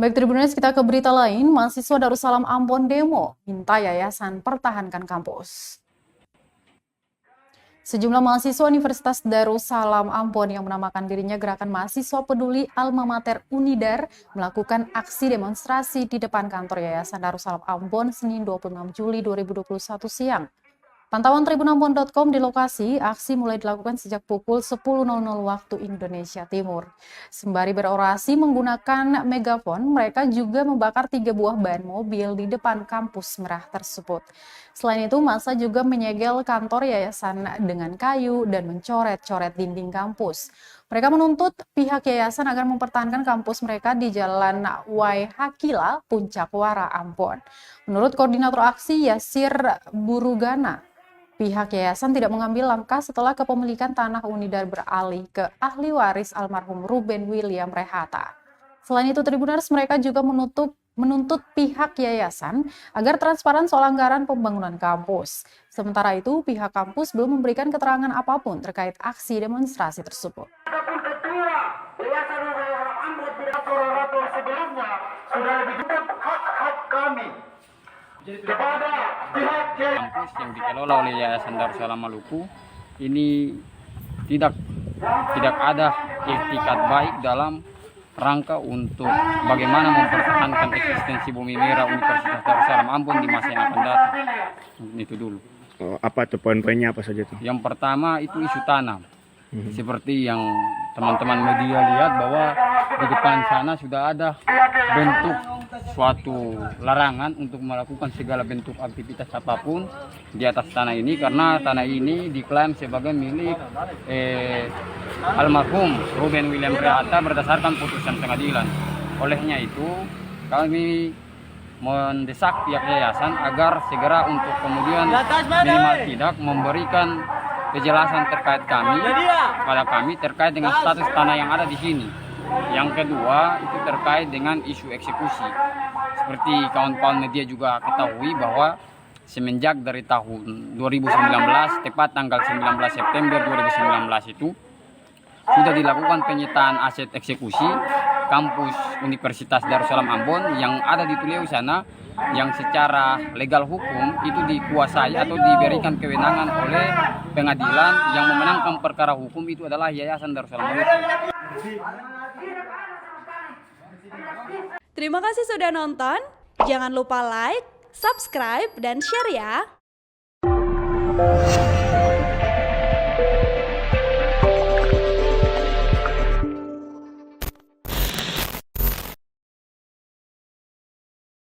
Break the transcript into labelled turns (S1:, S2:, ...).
S1: Baik Tribuners, kita ke berita lain. Mahasiswa Darussalam Ambon demo minta yayasan pertahankan kampus. Sejumlah mahasiswa Universitas Darussalam Ambon yang menamakan dirinya Gerakan Mahasiswa Peduli Alma Mater Unidar melakukan aksi demonstrasi di depan kantor Yayasan Darussalam Ambon Senin 26 Juli 2021 siang. Pantauan tribunambon.com di lokasi, aksi mulai dilakukan sejak pukul 10.00 waktu Indonesia Timur. Sembari berorasi menggunakan megafon, mereka juga membakar 3 buah ban mobil di depan kampus merah tersebut. Selain itu, massa juga menyegel kantor yayasan dengan kayu dan mencoret-coret dinding kampus. Mereka menuntut pihak yayasan agar mempertahankan kampus mereka di Jalan Waihakila, Puncak Wara, Ambon. Menurut koordinator aksi Yasir Burugana, pihak yayasan tidak mengambil langkah setelah kepemilikan tanah Unidar beralih ke ahli waris almarhum Ruben William Rehata. Selain itu, Tribuners, mereka juga menuntut pihak yayasan agar transparan soal anggaran pembangunan kampus. Sementara itu, pihak kampus belum memberikan keterangan apapun terkait aksi demonstrasi tersebut.
S2: Sudah lebih hak-hak kami kepada pihak
S3: kampus yang dikelola oleh Yayasan Darussalam Maluku ini tidak ada etikat baik dalam rangka untuk bagaimana mempertahankan eksistensi Bumi Merah Universitas Darussalam Ambon di masa yang akan datang. Itu dulu.
S4: Apa tuh poin-poinnya apa saja tuh?
S3: Yang pertama itu isu tanah. Seperti yang teman-teman media lihat bahwa di depan sana sudah ada bentuk suatu larangan untuk melakukan segala bentuk aktivitas apapun di atas tanah ini, karena tanah ini diklaim sebagai milik almarhum Ruben William Rehata berdasarkan putusan pengadilan. Olehnya itu kami mendesak pihak yayasan agar segera untuk kemudian minimal tidak memberikan kejelasan terkait kami terkait dengan status tanah yang ada di sini. Yang kedua itu terkait dengan isu eksekusi. Seperti kawan-kawan media juga ketahui bahwa semenjak dari tahun 2019, tepat tanggal 19 September 2019 itu sudah dilakukan penyitaan aset eksekusi kampus Universitas Darussalam Ambon yang ada di Tuleu sana, yang secara legal hukum itu dikuasai atau diberikan kewenangan oleh pengadilan. Yang memenangkan perkara hukum itu adalah Yayasan Darussalam Maluku.
S5: Terima kasih sudah nonton. Jangan lupa like, subscribe, dan share ya.